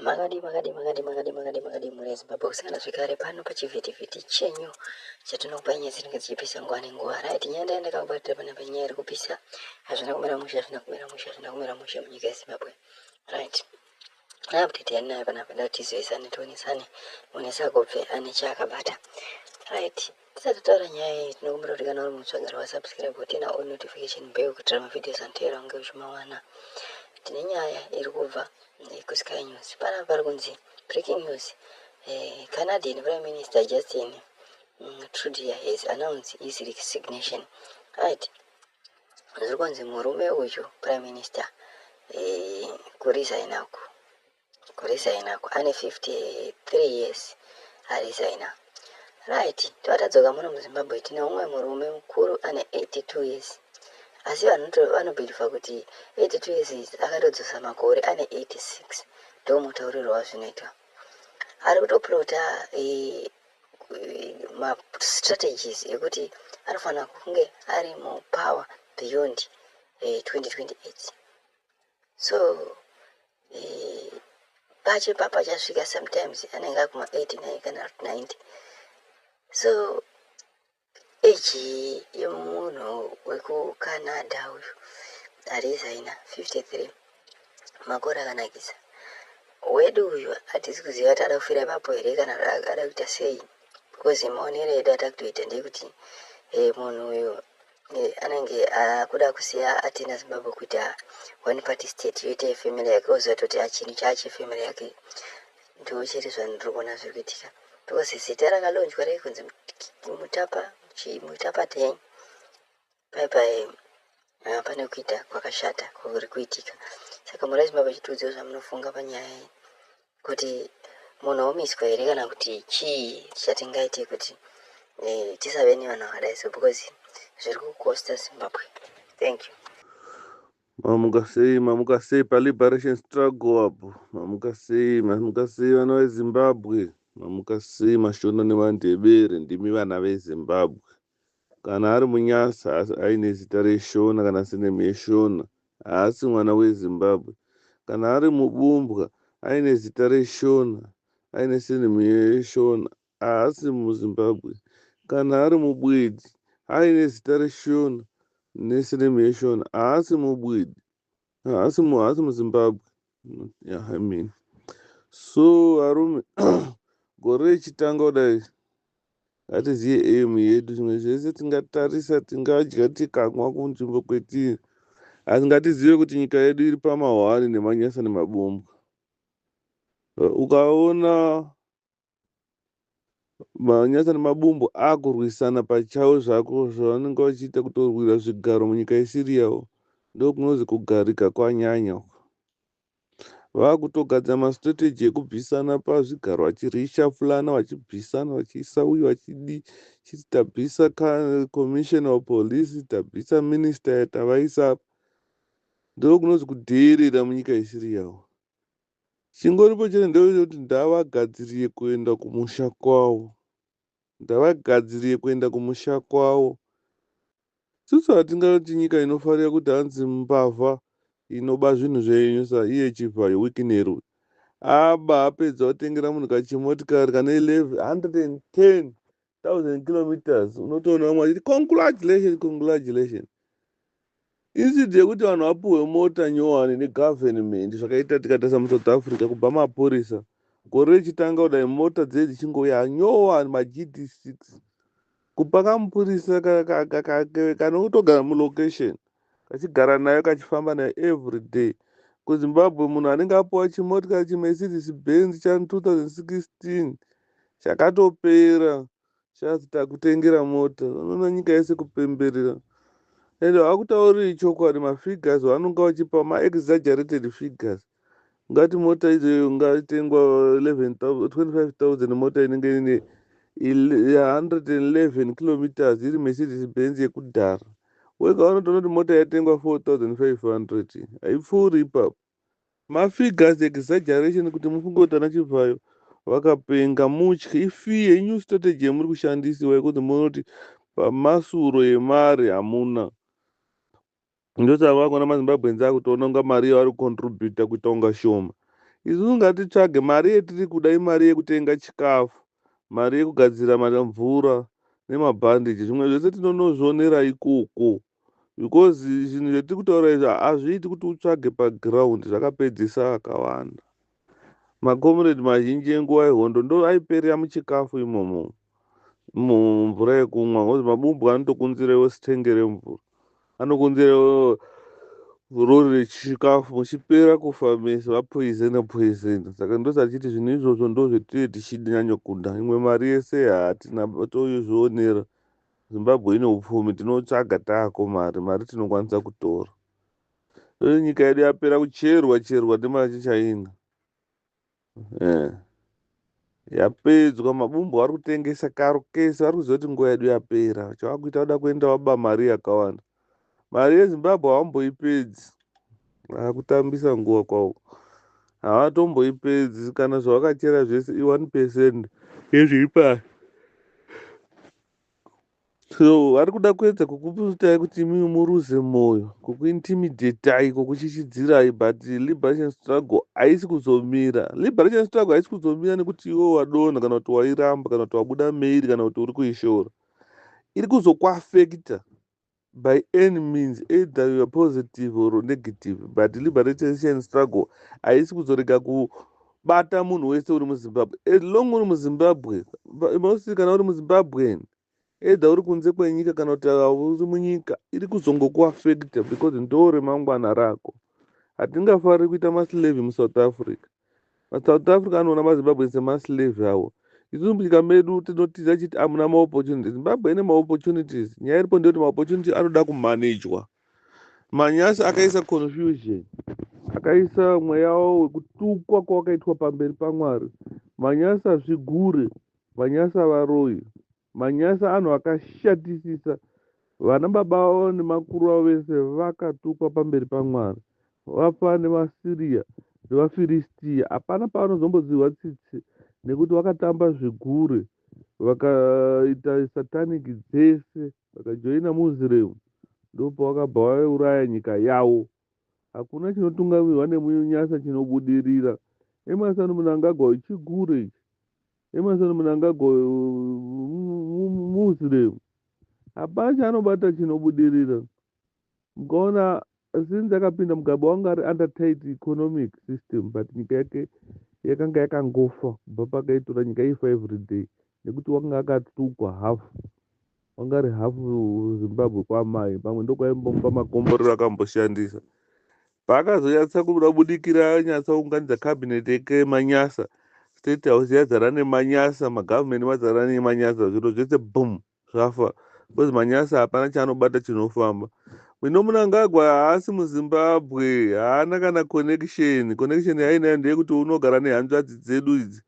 Magadi murezi babokisana zvikare pano pachivhitivhiti chenyu chatinokupa nyaya dzinenge dzichipisa nguwa nenguwa. Right, nyanda yandakakubatira pana panyaya iri kupisa hazvina kumira mushe munyika yeZimbabwe. Right, update yandinayo panapa dati tizoisane tionesane onesa kubve ane chaakabata. Right, tisati taura nyaya iyi tinokumbira kuti kana uri mutsvagari wasubscribe wotina all notification bell kuitira mavideos anotevera unge uchimawana. Tine nyaya iri kubva kuSky News panapa pari kunzi breaking news. Canadian Prime Minister Justin Trudeau has announced his resignation. Right, zviri kunzi murume uyu Prime Minister kuresign ako ane 53 years aresigna. Right, tadzoka muno muZimbabwe tina umwe murume mukuru ane 82 years asi vanobhiliva kuti 82 years akatodzosa makore ane 86 ndo mutauriro wazvinoitwa. Ari kutoplota mastrategies ekuti anofanira kunge ari mupower beyond 2028. So pacho pachasvika sometimes anenge akuma 89 kana 90. So eji yemunhu wekuCanada uyu aresigna 53 makore akanakisa. Wedu uyu hatisi kuziva kuti ada kufira ipapo here kana ada kuita sei, because maonero edu atakutoita ndekuti munhu uyu anenge akuda kusiya atina Zimbabwe kuita one party state yoita family yake ozototi achinhu chaache family yake. Ndo chete zvanondiri kuona zviri kuitika, because zita rakalonjwa rekunzi mutapa dhenyi bye pane kuita kwakashata kuri kuitika. Saka muri Zimbabwe chitudziwo zvamunofunga panyaya iyi kuti munhu omiswa here kana kuti chii chatingaite kuti tisave nevanhu vakadai so, because zviri kukosta Zimbabwe. Thank you. Mamuka sei pa liberation struggle apo, mamuka sei vana veZimbabwe, mamuka sei Mashona nevaNdebere ndimi vana veZimbabwe. Kana ari munyasa aine zita reShona kana sineme yeShona haasi mwana weZimbabwe. Kana ari mubumbwa aine zita reShona aine sineme yeShona haasi muZimbabwe. Kana ari mubwidi aine zita reShona nesineme yeShona haasi mubwidi, haasi muZimbabwe. Yeah, I mean. So arume gore rechitanga kudai ngatiziye aim yedu, zvimwe zvese tingatarisa tingadya tikamwa kunzvimbo kwetiri, asi ngatizive kuti nyika yedu iri pamahwani nemanyasa nemabombwa. Ukaona manyasa nemabombwa akurwisana pachawo zvako zvavanenge vachiita kutorwira zvigaro munyika isiri yavo, ndokunozi kugarika kwanyanya. Vakutogadzira mastrategy ekubvisana pazvigaro, vachirishafulana, vachibvisana, vachiisa uyu vachidi tabvisa commissioner wepolice, tabvisa minister yatavaisa, ndokunozi kudheerera munyika isiri yavo. Chingoripo chete ndechekuti ndavagadziriye kuenda kumusha kwavo. Susu hatingati nyika inofarira kuti hanzi mbavha inoba zvinhu zvenyu iye chivhayo wiki neru. Apedza kutengera munhu kachimotikari kana 110,000 kilometers, unotoona vamwe vachiti congratulations. Instead yekuti vanhu vapuhwe mota nyowani negovernment zvakaita tikatasa muSouth Africa kubva mapurisa, gore rechitanga kudai mota dzedu dzichingouya nyowani maGD6 kupa kamupurisa kanotogara mulocation kachigara nayo kachifamba nayo every day. KuZimbabwe munhu anenge apuwa chimotikari chiMercedes Benz cha 2016 chakatopera chazi takutengera mota. Unoona nyika yese kupemberera. Ende hakutauri chokwadi, mafigures vanonga vachipa ma-exaggerated figures. Ngati mota idzoyo ngatengwa 25,000 mota inenge ine 111 kilometers iri Mercedes Benz yekudhara. Wega unotoona kuti mota yatengwa 4,500 haipfuuri ipapo. Mafigures exaggeration kuti mufunge kuti ana chivhayo vakapenga mutye. Ifie new strategy yemuri kushandisiwa yekuti munoti pamasuro yemari hamuna. Ndosaka vakona maZimbabwenzi akutoona kunga mari yavari kucontributa kuita unga shoma. isusu ngatitsvage mari yetiri kuda imari yekutenga chikafu, mari yekugadzira mvura nemabhandiji, zvimwe zvese tinonozvionera ikoko, because zvinhu zvetiri kutaura izvi hazviiti kuti utsvage pagiraundi, zvakapedzisa akawanda. Makomrade mazhinji enguva yehondo ndo aiperera muchikafu imomo, mumvura yekumwa, ngozi mabumbu anotokunzirewo sitenge remvura, anokunzirewo rori rechikafu, muchipera kufa mese vapoizena. Saka ndosachiti zvinhu izvozvo ndo zvetiri tichinyanyokuda. Imwe mari yese hatina tozvionera. Zimbabwe ine upfumi, tinotsvaga taako mari tinokwanisa kutora. Nyika yedu yapera kucherwa nemachichina. Yapedzwa, mabumbu ari kutengesa karo kese, vari kuziva kuti nguva yedu yapera. Chavakuita vada kuenda vaba mari yakawanda. Mari yeZimbabwe havamboipedzi, kutambisa nguva kwavo, havatomboipedzi. Kana zvavakachera zvese i1% yezviri pasi. So vari kuda kuedza kukuputai kuti imi muruze mwoyo, kukuintimidatai, kukuchichidzirai, but liberation struggle haisi kuzomira. Liberation struggle haisi kuzomira nekuti iwo wadonha, kana kuti wairamba, kana kuti wabuda mairi, kana kuti uri kuishora. Iri kuzokuafekta by any means, either you are positive or negative, but liberation struggle haisi kuzorega kubata munhu wese uri muZimbabwe. As long uri muZimbabwe, mostly kana uri muZimbabwe, either uri kunze kwenyika kana kuti uri munyika, iri kuzongokuafekta because ndo remangwana rako. Hatingafariri kuita maslave muSouth Africa. MaSouth Africa anoona maZimbabwe semaslave avo. Isusu munyika medu tinotiza chiti hamuna maopportunities. Zimbabwe ine maopportunities. Nyaya iripo ndeyoti maopportunity anoda kumanejwa. Manyasa akaisa confusion, akaisa mweya wavo wekutukwa kwawakaitwa pamberi paMwari. Manyasa zvigure, manyasa varoyi, manyasa anhu akashatisisa. Vana baba vavo nemakuru avo vese vakatukwa pamberi paMwari, vafa nevaSiria nevaFiristia. Hapana pavanozombodzihwa tsitsi nekuti vakatamba zvigure, vakaita satanic dzese, vakajoina Muslim, ndo pavakabva vauraya nyika yavo. Hakuna chinotungamirwa nemunyasa chinobudirira. Emerson Mnangagwa chigure ichi, Emerson Mnangagwa Muslim, hapana chaanobata chinobudirira. Mukaona since akapinda Mugabe wanga ari under tight economic system, but nyika yake yakanga yakangofa kubva pakaitora nyika ifa every day, nekuti wanga akatukwa hafu, wanga ari hafu Zimbabwe kwamai, pamwe ndokwaimbomba makomborero akamboshandisa. Paakazonyatsa kuda kubudikira anyatsaunganidza cabinet yake manyasa, state house yadzara nemanyasa, magavhmendi madzara nemanyasa, zviro zvese boom zvafa, because manyasa hapana chaanobata chinofamba. Mwino Mnangagwa haasi muZimbabwe, haana kana connection yainayo ndeyekuti unogara nehanzvadzi dzedu idzi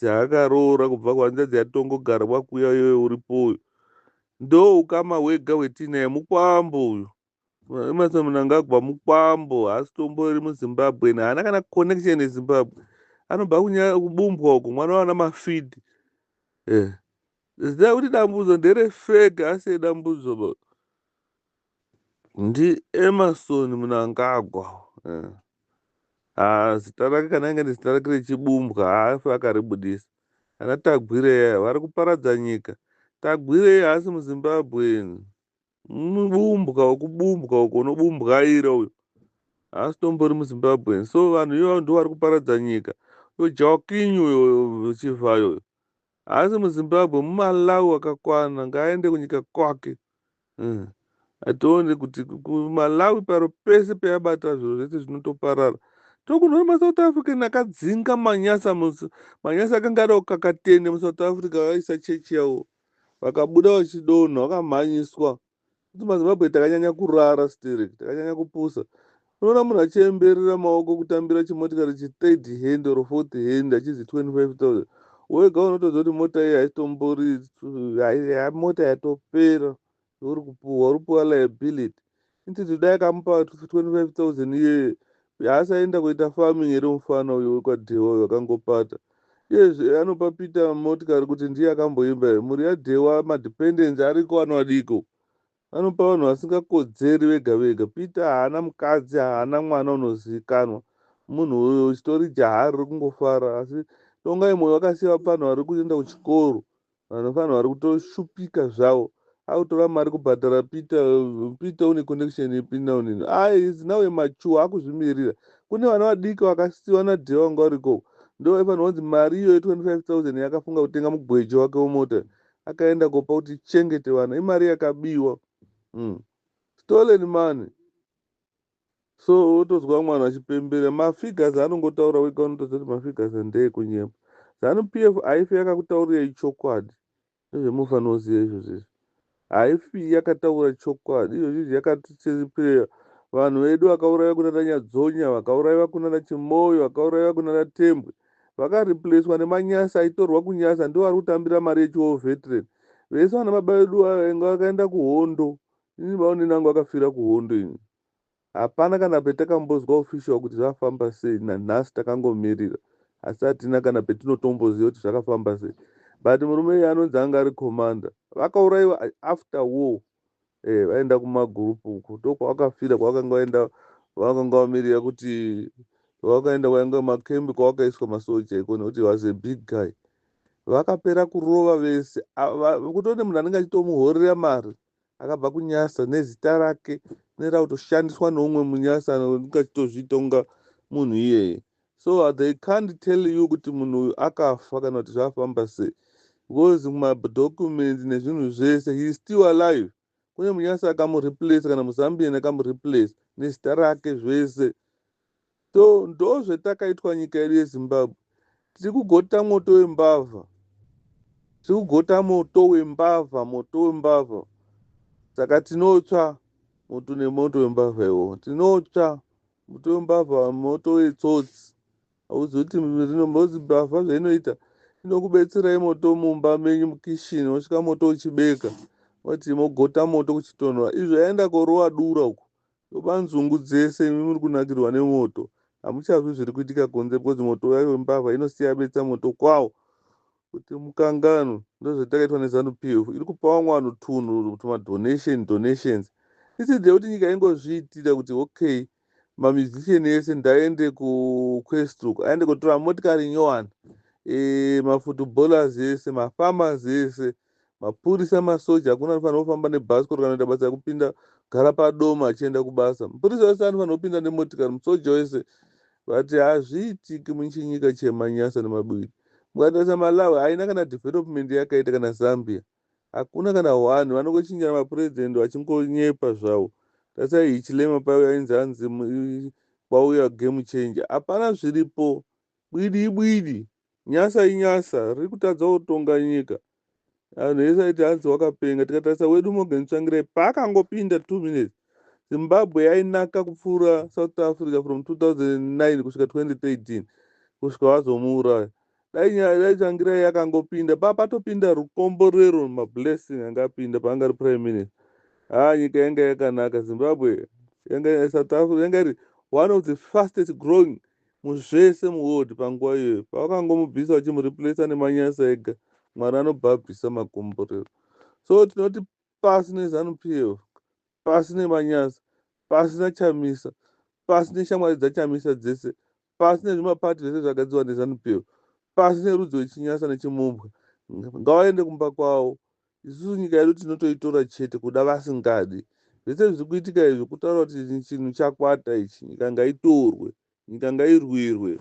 dzaakaroora kubva kuhanzvadzi yatongogara wakuya iyoyo uripoyo. Ndo ukama hwega hwetinaye mukwambo uyu. Emerson Mnangagwa mukwambo, haasi tombori muZimbabwe, haana kana connection neZimbabwe. Anobva kubumbwa uko, mwana wana mafidi. Zida kuti dambudzo nderefeke, asi dambudzo ndi Emerson Mnangagwa. Zita rake kana inge nezita rake rechibumbwa haafi akaribudisa. Ana Tagwire vari kuparadza nyika. Tagwire haasi muZimbabwe, mubumbwa wekubumbwa uko, unobumbwaira uyo, haasi tombori muZimbabwe. So vanhu ivavo ndo vari kuparadza nyika. Joaquim uyo Chivhayo haasi muZimbabwe, muMalawi akakwana, ngaaende kunyika kwake. Hationi kuti kuMalawi paro pese payabata zviro zvese zvinotoparara. Tokunwa maSouth African akadzinga manyasa akanga ada kukakatende muSouth Africa, vaisa chechi yavo vakabuda vachidonha, vakamhanyiswa. Kuti maZimbabwe takanyanya kurara still, takanyanya kupusa. Unoona munhu achiemberera maoko kutambira chimotikari chi3rd hand or 4th hand achizi 25,000. Wega unotoziva kuti mota iyi haitombori, mota yatopera, uri kupuwa liability. Inti dai akamupa 25,000 iye haasaenda kuita farming here mufana uyo wekwadhewa uyo akangopata. Iyezve anopa Peter motikari kuti ndiye akamboimba. Mhuri yaDhewa madependence ariko anoadiko, anopa vanhu vasingakodzeri vega vega. Peter haana mukadzi, haana mwana unozivikanwa. munhu uyo chitori jaha riri kungofara, asi tongai mwoyo wakasiya panhu vari kuenda kuchikoro, vanhu vari kutoshupika zvavo, akutora mari kubhadhara Peter une connection ipi naunini, is now mature, akuzvimirira. Kune vana vadiki vakasiyiwa nadhee wanga uriko, ndo vaifanirwa kunzi mari iyoyo 25,000 yakafunga kutenga mugweje wake wemota akaenda kopa kuti chengete vana, imari yakabiwa. Stolen money. So wotozwa mwana achipembera mafigures anongotaura wega, unotoziva kuti mafigures ndeekunyepa. ZANU-PF haifi yakakutaurirai chokwadi, ndozvemunofanira kuziva izvozvo. Haifi yakataura chokwadi, izvozvi yakatichepera vanhu vedu vakaurayiwa kunana Nyadzonya, vakaurayiwa kunana Chimoyo, vakaurayiwa kunana Tembwe, vakaripleswa nemanyasa aitorwa kunyasa, ndo vari kutambira mari yechiwo veteran. Vese vana baba vedu vakaenda kuhondo, ini vaonini vangu vakafira kuhondo ini. Hapana kana petakambozwa official kuti zvafamba sei, nanhasi takangomirira, asi hatina kana petinotomboziva kuti zvakafamba sei. But murume anonzi anga ari komanda, vakaurayiwa after war, vaenda kumagurupu uko, ndokwavakafira, kwavakanga vamirira kuti vakaenda kwainga makembi kwavakaiswa masoja iko, nekuti was a big guy. Vakapera kurova vese, kutoti munhu anenge achitomuhorera mari akabva kunyasa nezita rake nerakutoshandiswa neumwe munyasa anenge achitozviita kunga munhu iyeye. So they can't tell you kuti munhu uyu akafa kana kuti zvafamba sei, because mumadocuments nezvinhu zvese he is still alive. Kune munyasa akamureplace kana muzambian akamureplace nezita rake zvese. So ndo zvetakaitwa nyika yedu yeZimbabwe. Tiri kugota moto wembavha, tiri kugota moto wembavha. Saka tinotsva moto nemoto wembavha iwowo, tinotsva moto wembavha, moto wetsotsi. Hauzivi kuti rinombozi mbavha zvainoita, inokubetserai moto mumba menyu mukishini, wosvika moto uchibeka, wati mogota moto kuchitonhora. Izvo yaenda korova dura uko, yoba nzungu dzese, imi muri kunakirwa nemoto. Hamuchanzwi zviri kuitika kunze, because moto wayo wembavha inosiya betsa moto kwawo. Kuti mukangano ndozvatakaitwa neZANU-PF, iri kupa vamwe vanhu tunhu donations. Iside kuti nyika ingozviitira kuti okay, mamusician ese ndaende kuquest uko, aende kutora motikari nyowani, mafutballers ese, mafarmers ese, mapurisa, masoja, hakuna anofanira kufamba nebhasikoro kana kuita basa rekupinda gara padoma achienda kubasa. Mupurisa wese anofanira kupinda nemotikari, musoja wese. But hazviitiki muchinyika chemanyasa nemabwiri. Mukatarisa Malawi haina kana development yakaita, kana Zambia hakuna kana one, vanongochinjana mapurezidendi vachingonyepa zvavo. Tarisai Hichilema paivo ainzi kwauya game changer, hapana zviripo, bwidi nyasa inyasa, riri kutadza kutonga nyika. Vanhu vese aiti hanzi wakapenga. Tikatarisa wedu Morgan Tsvangirai paakangopinda 2 minutes, Zimbabwe yainaka kupfuura South Africa from 2009 kusvika 2013 kusvika vazomuuraya. Dai Tsvangirai yakangopinda papatopinda rukomborero, mablessing anga apinda paanga ari prime minister, nyika yanga yakanaka. Zimbabwe South Africa yanga iri one of the fastest growing muzvese muworld panguva iyoyo, pavakangomubvisa vachimureplace nemanyasa ega, Mwari anobva abvisa makomborero. So tinoti pasi neZANU-PF, pasi nemanyasa, pasi naChamisa, pasi neshamwari dzaChamisa dzese, pasi nezvimapati zvese zvagadzirwa neZANU-PF, pasi nerudzi rwechinyasa nechimumbwa, ngavaende kumba kwavo. Isusu nyika yedu tinotoitora chete kuda vasingadi. Zvese zviri kuitika izvi kutaura kuti chinhu chakwata ichi, nyika ngaitorwe, nyika ngairwirwe.